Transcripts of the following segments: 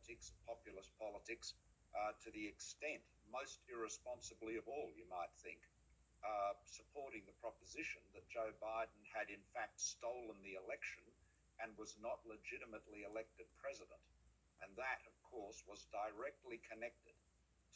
politics, populist politics, to the extent, most irresponsibly of all, you might think, supporting the proposition that Joe Biden had in fact stolen the election and was not legitimately elected president. And that, of course, was directly connected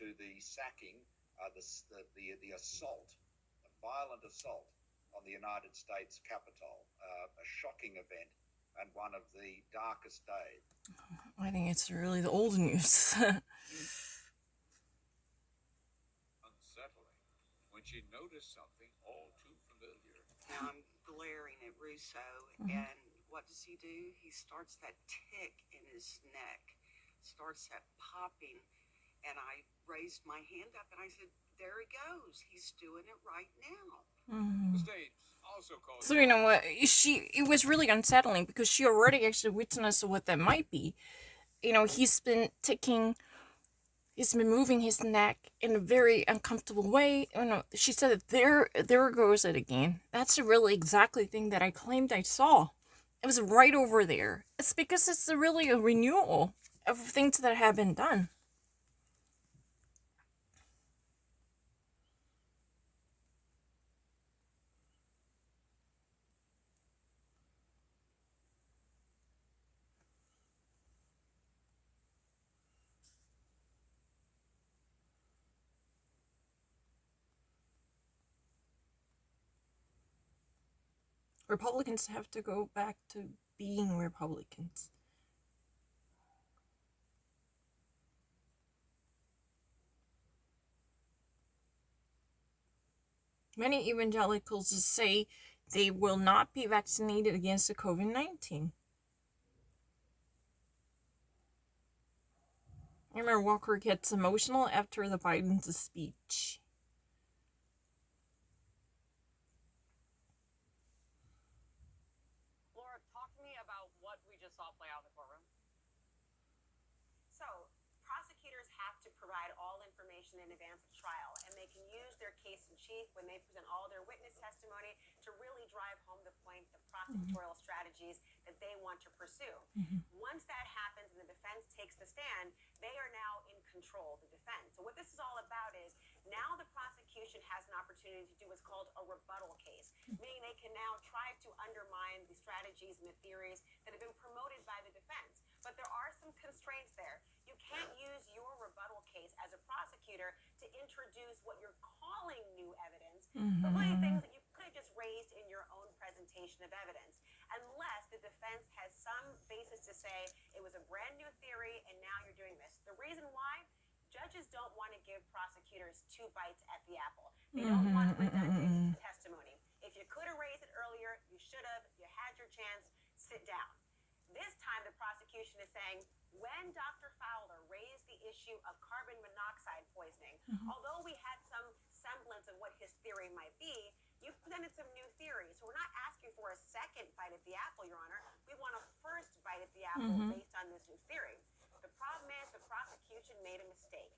to the sacking, the assault, a violent assault on the United States Capitol, a shocking event and one of the darkest days. I think it's really the old news. Unsettling when she noticed something all too familiar. Now I'm glaring at Russo, and what does he do? He starts that tick in his neck, starts that popping, and I raised my hand up and I said, there he goes. He's doing it right now. The state also called. So you know what? It was really unsettling because she already actually witnessed what that might be. You know, he's been moving his neck in a very uncomfortable way. You know, she said that there goes it again. That's really exactly thing that I claimed I saw. It was right over there. It's because it's really a renewal of things that have been done. Republicans have to go back to being Republicans. Many evangelicals say they will not be vaccinated against the COVID-19. I remember Walker gets emotional after the Biden's speech. Laura, talk to me about what we just saw play out in the courtroom. So, prosecutors have to provide all information in advance of trial, and they can use their case in chief when they present all their witness testimony to really drive home the point, the prosecutorial strategies that they want to pursue. Once that happens and the defense takes the stand, they are now in control, the defense. So what this is all about is now the prosecution has an opportunity to do what's called a rebuttal case, meaning they can now try to undermine the strategies and the theories that have been promoted by the defense. But there are some constraints there. You can't use your rebuttal case as a prosecutor to introduce what you're calling new evidence, but really things that you could have just raised in your own presentation of evidence, unless the defense has some basis to say it was a brand new theory and now you're doing this. The reason why? Judges don't want to give prosecutors two bites at the apple. They don't want redundant testimony. If you could have raised it earlier, you should have. You had your chance. Sit down. This time, the prosecution is saying, when Dr. Fowler raised the issue of carbon monoxide poisoning, although we had some semblance of what his theory might be, you presented some new theories. So we're not asking for a second bite at the apple, Your Honor. We want a first bite at the apple based on this new theory. The problem is the prosecution made a mistake.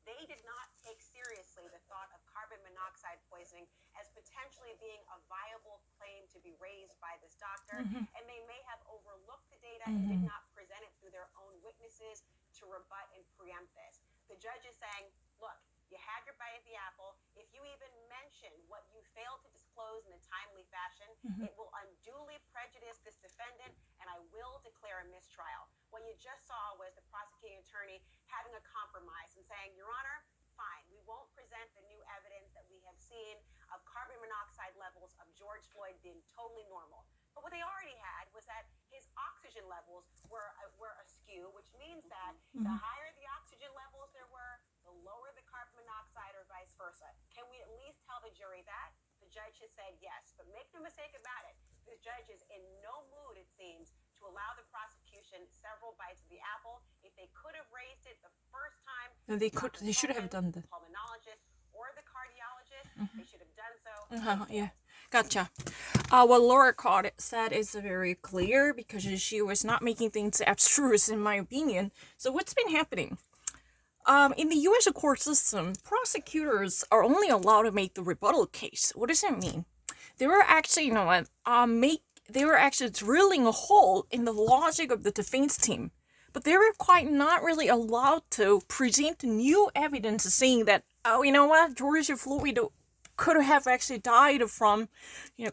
They did not take seriously the thought of carbon monoxide poisoning as potentially being a viable claim to be raised by this doctor, and they may have overlooked the data and did not present it through their own witnesses to rebut and preempt this. The judge is saying, look, you had your bite at the apple. If you even mention what you failed to disclose in a timely fashion, it will unduly prejudice this defendant, and I will declare a mistrial. What you just saw was the prosecuting attorney having a compromise and saying, Your Honor, fine, we won't present the new evidence that we have seen of carbon monoxide levels of George Floyd being totally normal. But what they already had was that his oxygen levels were askew, which means that the higher the oxygen levels there were, the lower the carbon monoxide or vice versa. Can we at least tell the jury that? The judge has said yes, but make no mistake about it. This judge is in no mood, it seems, to allow the prosecution several bites of the apple. If they could have raised it the first time, They should have done that. the pulmonologist or the cardiologist, they should have done so. Yeah, gotcha. What Laura Cott said is very clear because she was not making things abstruse, in my opinion. So what's been happening? In the U.S. court system, prosecutors are only allowed to make the rebuttal case. What does that mean? They were actually, you know what, they were actually drilling a hole in the logic of the defense team but they were quite not really allowed to present new evidence saying that, oh, you know what, George Floyd could have actually died from,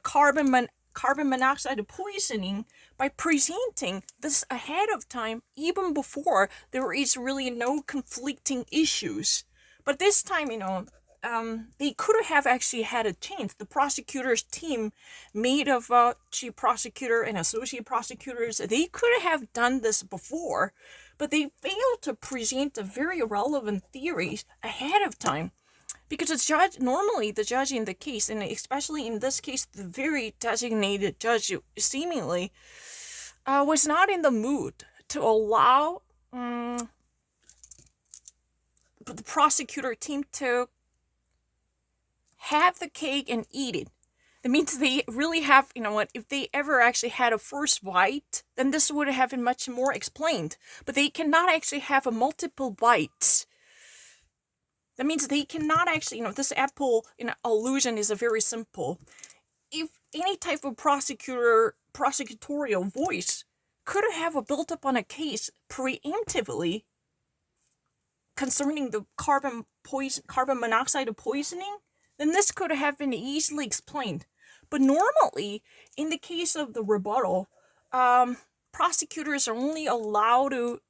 carbon monoxide poisoning by presenting this ahead of time, even before there is really no conflicting issues. But this time, they could have actually had a chance. The prosecutor's team, made of chief prosecutor and associate prosecutors, they could have done this before, but they failed to present the very relevant theories ahead of time. Because normally the judge in the case, and especially in this case, the very designated judge seemingly was not in the mood to allow the prosecutor team to have the cake and eat it. That means they really have, if they ever actually had a first bite, then this would have been much more explained. But they cannot actually have a multiple bites. That means they cannot actually, this Apple allusion is a very simple. If any type of prosecutorial voice could have built up on a case preemptively concerning the carbon monoxide poisoning, then this could have been easily explained. But normally, in the case of the rebuttal, prosecutors are only allowed to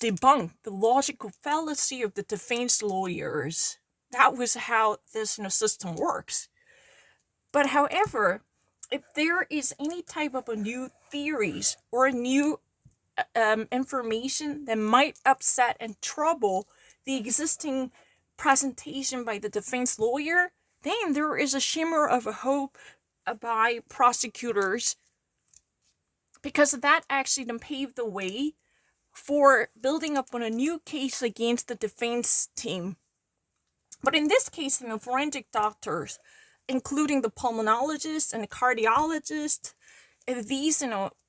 debunk the logical fallacy of the defense lawyers. That was how this system works. But however, if there is any type of a new theories or a new information that might upset and trouble the existing presentation by the defense lawyer, then there is a shimmer of a hope by prosecutors, because that actually then paved the way for building up on a new case against the defense team. But in this case, forensic doctors, including the pulmonologist and the cardiologist, these,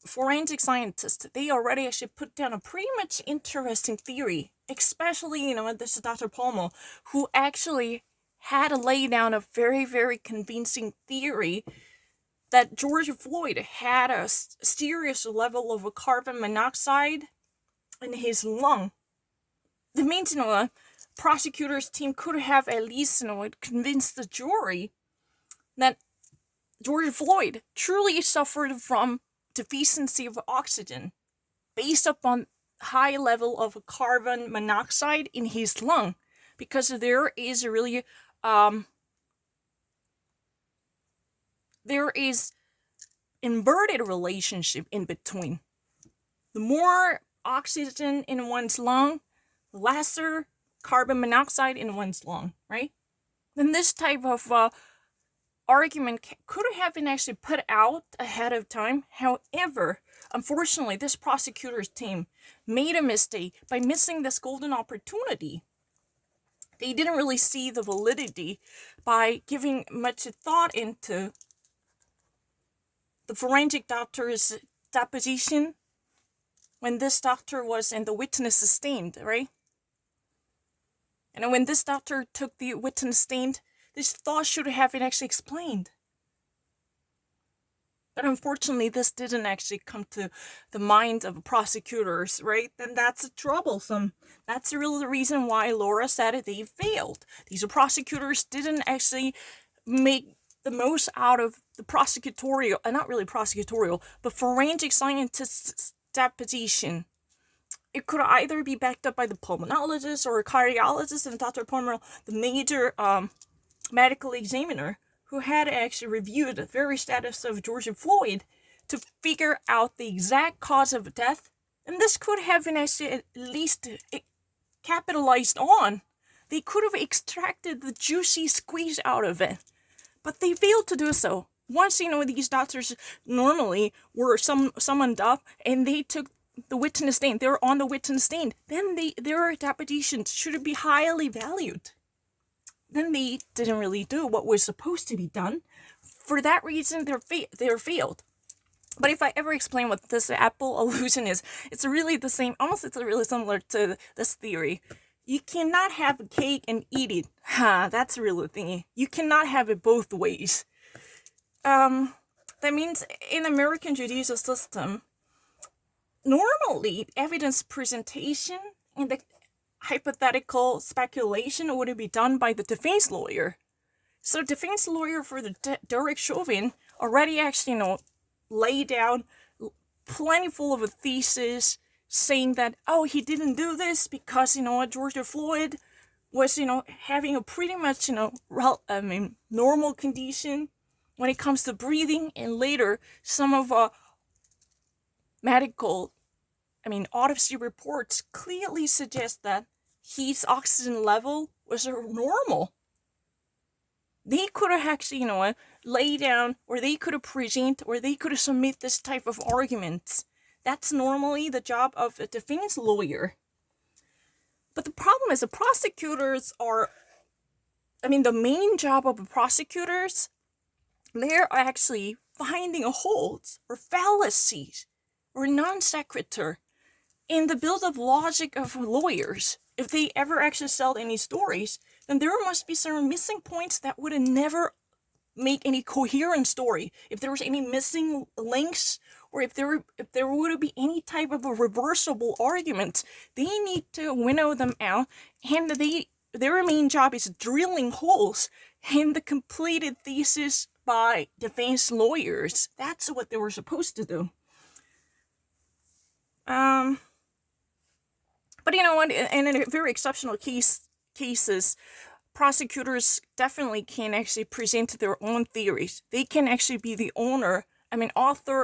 forensic scientists, they already actually put down a pretty much interesting theory, especially, this is Dr. Palmer, who actually had to lay down a very, very convincing theory that George Floyd had a serious level of a carbon monoxide in his lung. That means, a prosecutor's team could have at least, convinced the jury that George Floyd truly suffered from deficiency of oxygen based upon high level of carbon monoxide in his lung, because there is really there is inverted relationship in between. The more oxygen in one's lung, the lesser carbon monoxide in one's lung, right? Then this type of argument could have been actually put out ahead of time. However, unfortunately, this prosecutor's team made a mistake by missing this golden opportunity. They didn't really see the validity by giving much thought into the forensic doctor's deposition when this doctor was in the witness stand, right? And when this doctor took the witness stand, this thought should have been actually explained. But unfortunately, this didn't actually come to the mind of prosecutors, right? Then that's troublesome. That's really the reason why Laura said they failed. These prosecutors didn't actually make the most out of the prosecutorial, not really prosecutorial, but forensic scientist's deposition. It could either be backed up by the pulmonologist or a cardiologist, and Dr. Palmer, the major medical examiner, who had actually reviewed the very status of George Floyd to figure out the exact cause of death. And this could have been actually at least capitalized on. They could have extracted the juicy squeeze out of it. But they failed to do so. Once, these doctors normally were summoned up and they took the witness stand, they were on the witness stand, then their depositions should be highly valued. Then they didn't really do what was supposed to be done. For that reason, they're failed. But if I ever explain what this Apple illusion is, it's really the same, almost it's really similar to this theory. You cannot have a cake and eat it. That's a real thing. You cannot have it both ways. That means in American judicial system, normally evidence presentation and the hypothetical speculation would be done by the defense lawyer. So defense lawyer for the Derek Chauvin already actually, laid down plenty full of a thesis saying that, oh, he didn't do this because, George Floyd was, having a pretty much, normal condition when it comes to breathing. And later, some of autopsy reports clearly suggest that his oxygen level was normal. They could have actually, lay down, or they could have present, or they could have submit this type of arguments. That's normally the job of a defense lawyer. But the problem is the prosecutors are, the main job of the prosecutors, they're actually finding holes or fallacies or non sequitur in the build-up logic of lawyers. If they ever actually sell any stories, then there must be some missing points that would never make any coherent story. If there was any missing links, or if there would be any type of a reversible argument, they need to winnow them out, and their main job is drilling holes in the completed thesis by defense lawyers. That's what they were supposed to do. But you know what? In a very exceptional cases, prosecutors definitely can actually present their own theories. They can actually be the author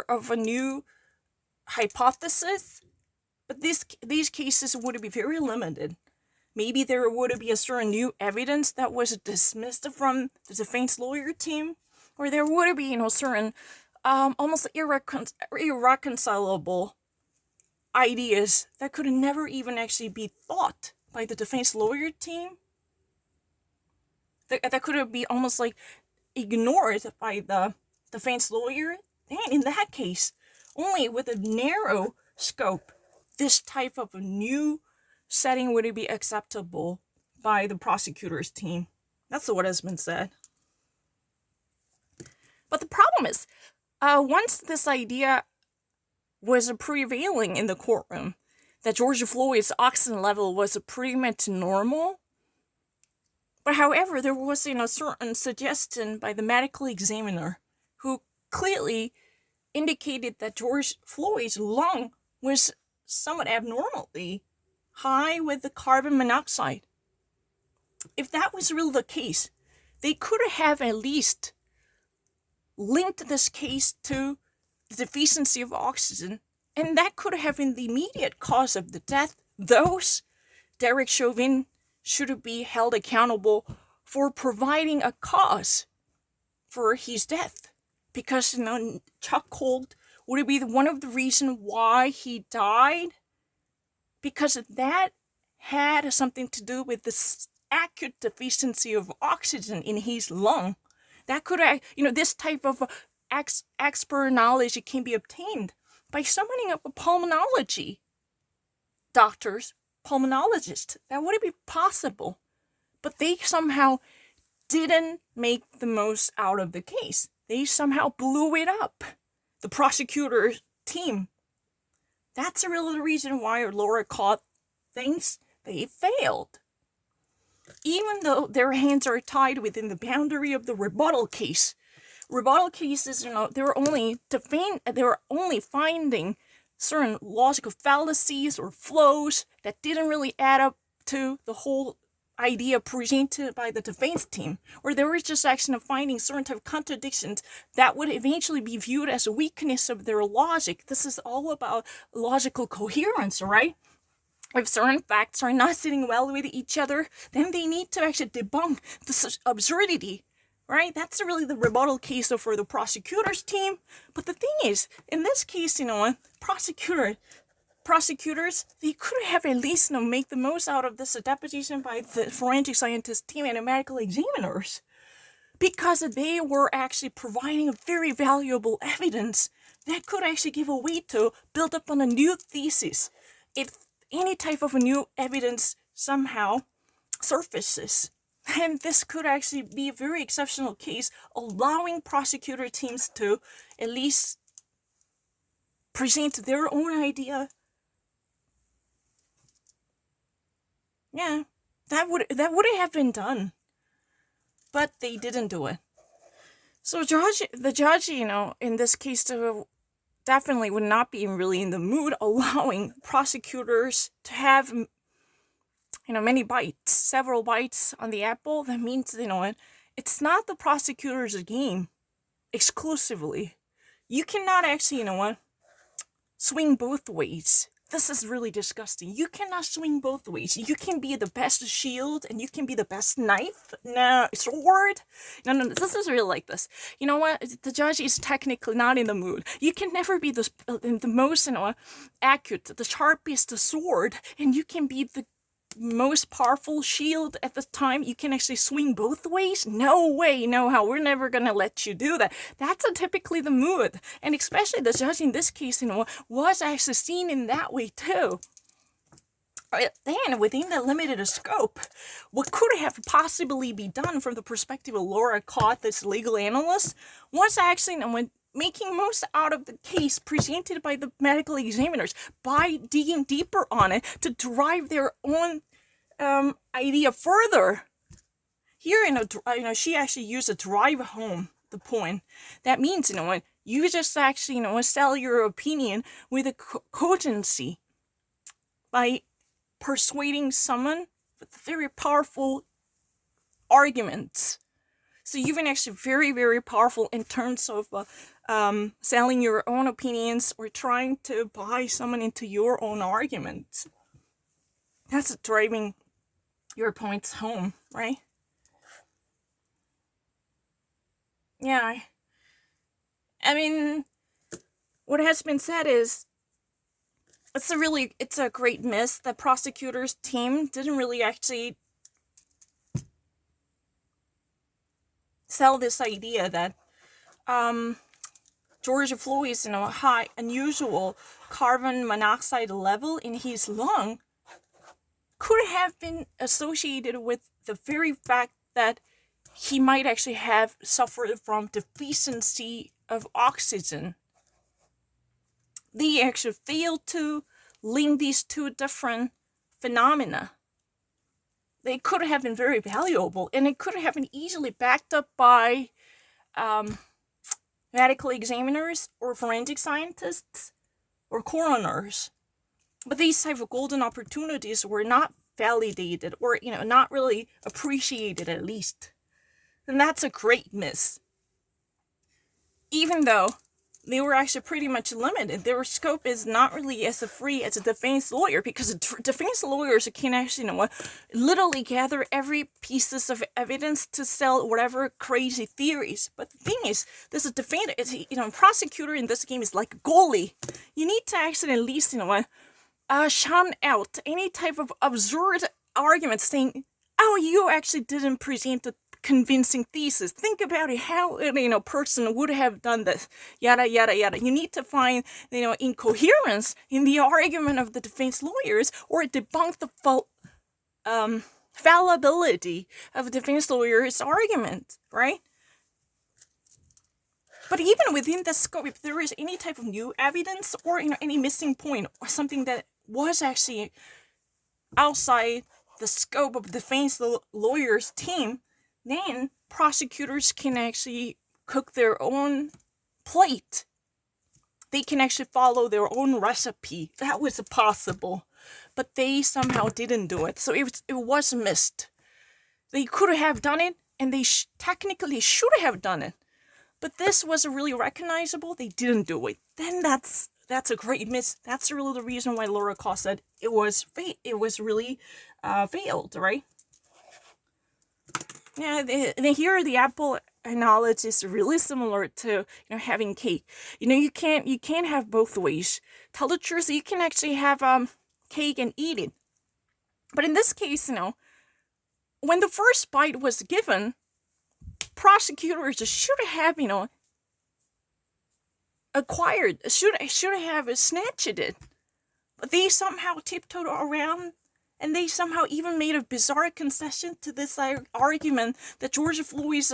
of a new hypothesis. But these cases would be very limited. Maybe there would be a certain new evidence that was dismissed from the defense lawyer team, or there would be, certain almost irreconcilable ideas that could never even actually be thought by the defense lawyer team. That could be almost like ignored by the defense lawyer. And in that case, only with a narrow scope, this type of a new setting would be acceptable by the prosecutor's team. That's what has been said. But the problem is, once this idea was prevailing in the courtroom, that George Floyd's oxygen level was pretty much normal. But however, there was a certain suggestion by the medical examiner who clearly indicated that George Floyd's lung was somewhat abnormally high with the carbon monoxide. If that was really the case, they could have at least linked this case to the deficiency of oxygen, and that could have been the immediate cause of the death. Those Derek Chauvin should be held accountable for providing a cause for his death, because choke hold would be one of the reasons why he died, because that had something to do with this acute deficiency of oxygen in his lung. That could, this type of expert knowledge can be obtained by summoning up a pulmonology doctors, pulmonologists. That would be possible. But they somehow didn't make the most out of the case. They somehow blew it up. The prosecutor's team. That's really the reason why Laura Cott thinks they failed. Even though their hands are tied within the boundary of the rebuttal case. Rebuttal cases, they're only finding certain logical fallacies or flows that didn't really add up to the whole idea presented by the defense team, or they were just actually finding certain type of contradictions that would eventually be viewed as a weakness of their logic. This is all about logical coherence, right? If certain facts are not sitting well with each other, then they need to actually debunk this absurdity, right? That's really the rebuttal case for the prosecutor's team. But the thing is, in this case, prosecutors, they could have at least make the most out of this deposition by the forensic scientist team and the medical examiners, because they were actually providing a very valuable evidence that could actually give a way to build up on a new thesis if any type of a new evidence somehow surfaces. And this could actually be a very exceptional case, allowing prosecutor teams to at least present their own idea. Yeah, that would have been done, but they didn't do it. So the judge, in this case, definitely would not be really in the mood allowing prosecutors to have, many bites, several bites on the apple. That means, it's not the prosecutor's game exclusively. You cannot actually, swing both ways. This is really disgusting. You cannot swing both ways. You can be the best shield and you can be the best knife. No, sword. No, this is really like this. You know what? The judge is technically not in the mood. You can never be the most, accurate, the sharpest sword, and you can be the most powerful shield at the time. You can actually swing both ways? No way, no how. We're never gonna let you do that. That's typically the mood. And especially the judge in this case, was actually seen in that way too. Then, within the limited scope, what could have possibly be done from the perspective of Laura Cott, this legal analyst, was actually making most out of the case presented by the medical examiners by digging deeper on it to drive their own idea further. Here, she actually used to drive home the point. That means, you just actually, sell your opinion with a cogency by persuading someone with very powerful arguments. So you've been actually very, very powerful in terms of selling your own opinions or trying to buy someone into your own argument. That's driving your points home, right? Yeah. I mean, what has been said is it's a great miss. The prosecutor's team didn't really actually sell this idea that George Floyd's high unusual carbon monoxide level in his lung could have been associated with the very fact that he might actually have suffered from deficiency of oxygen. They actually failed to link these two different phenomena. They could have been very valuable, and it could have been easily backed up by medical examiners or forensic scientists or coroners. But these type of golden opportunities were not validated or, not really appreciated at least. And that's a great miss. Even though they were actually pretty much limited. Their scope is not really as free as a defense lawyer, because defense lawyers can actually, literally gather every pieces of evidence to sell whatever crazy theories. But the thing is, this is prosecutor in this game is like a goalie. You need to actually at least, shun out any type of absurd argument saying, oh, you actually didn't present a convincing thesis. Think about it, how a person would have done this, yada yada yada. You need to find incoherence in the argument of the defense lawyers, or debunk the fallibility of the defense lawyer's argument, right? But even within the scope, if there is any type of new evidence or any missing point or something that was actually outside the scope of the defense lawyer's team, then prosecutors can actually cook their own plate. They can actually follow their own recipe. That was possible, but they somehow didn't do it. So it was missed. They could have done it, and they technically should have done it. But this was really recognizable. They didn't do it. Then that's a great miss. That's really the reason why Laura Cott said it was really failed, right? Yeah, here the apple analogy is really similar to having cake. You can't have both ways. Tell the truth, you can actually have cake and eat it. But in this case, when the first bite was given, prosecutors should have should have snatched it. But they somehow tiptoed around. And they somehow even made a bizarre concession to this argument that George Floyd's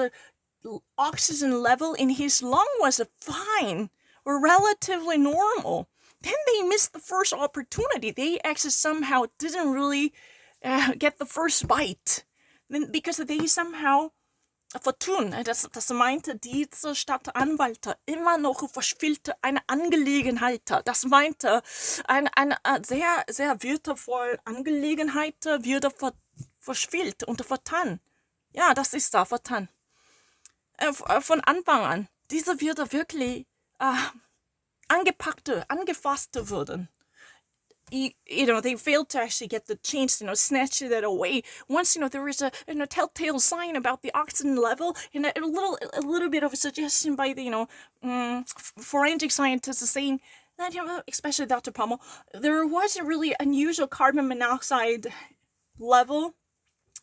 oxygen level in his lung was fine or relatively normal. then they missed the first opportunity. They actually somehow didn't really get the first bite. Then, because they somehow vertun, das meinte diese Stadtanwalt immer noch verspielte eine Angelegenheit. Das meinte eine sehr, sehr würdevolle Angelegenheit würde verspielt und vertan. Ja, das ist da, vertan. Von Anfang an. Diese würde wirklich angefasst würden. They failed to actually get the chance to, snatch it away. Once, there was a telltale sign about the oxygen level, and a little bit of a suggestion by the, forensic scientists saying that, especially Dr. Pommel, there wasn't really unusual carbon monoxide level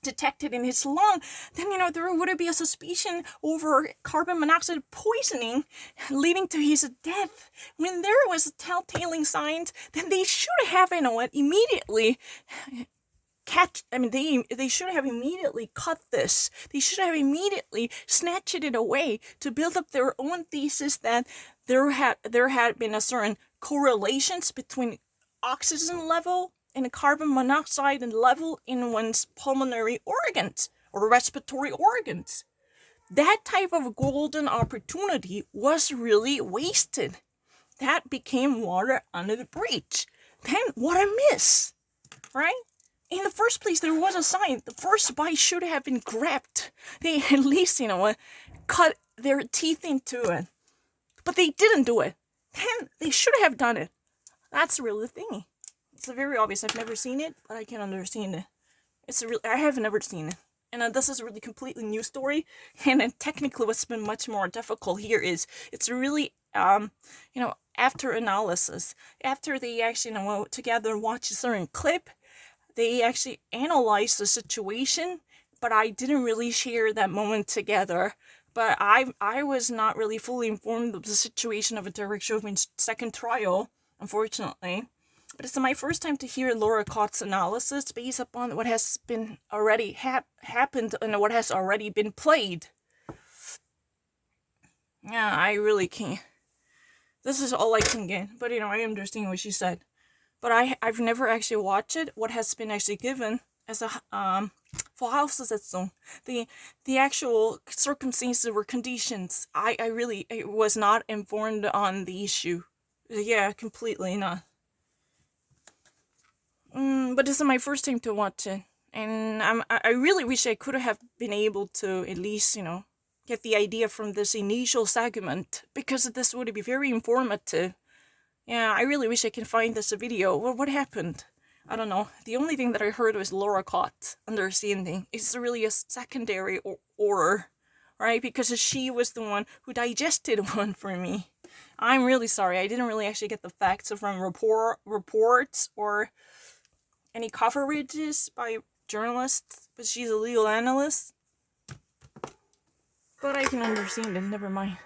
detected in his lung, then there would be a suspicion over carbon monoxide poisoning leading to his death. When there was telltale signs, then they should have immediately they should have immediately cut this. They should have immediately snatched it away to build up their own thesis that there had been a certain correlations between oxygen level and carbon monoxide level in one's pulmonary organs or respiratory organs. That type of golden opportunity was really wasted. That became water under the bridge. Then what a miss, right? In the first place, there was a sign. The first bite should have been grabbed. They at least, cut their teeth into it. But they didn't do it. Then they should have done it. That's really the thing. It's very obvious. I've never seen it, but I can understand it. I have never seen it. And this is a really completely new story. And technically what's been much more difficult here is it's really, after analysis. After they actually, together watch a certain clip, they actually analyzed the situation, but I didn't really share that moment together. But I was not really fully informed of the situation of Derek Chauvin's second trial, unfortunately. But it's my first time to hear Laura Cott's analysis based upon what has been already happened and what has already been played. Yeah, I really can't. This is all I can get. But, I understand what she said. But I've never actually watched it. What has been actually given as a Voraussetzung. The actual circumstances or conditions. I was not informed on the issue. Yeah, completely not. But this is my first time to watch it, and I really wish I could have been able to at least, get the idea from this initial segment, because this would be very informative. Yeah, I really wish I can find this video. Well, what happened? I don't know. The only thing that I heard was Laura Cott understanding. It's really a secondary order, right? Because she was the one who digested one for me. I'm really sorry. I didn't really actually get the facts from reports or any coverages by journalists, but she's a legal analyst. But I can understand it, never mind.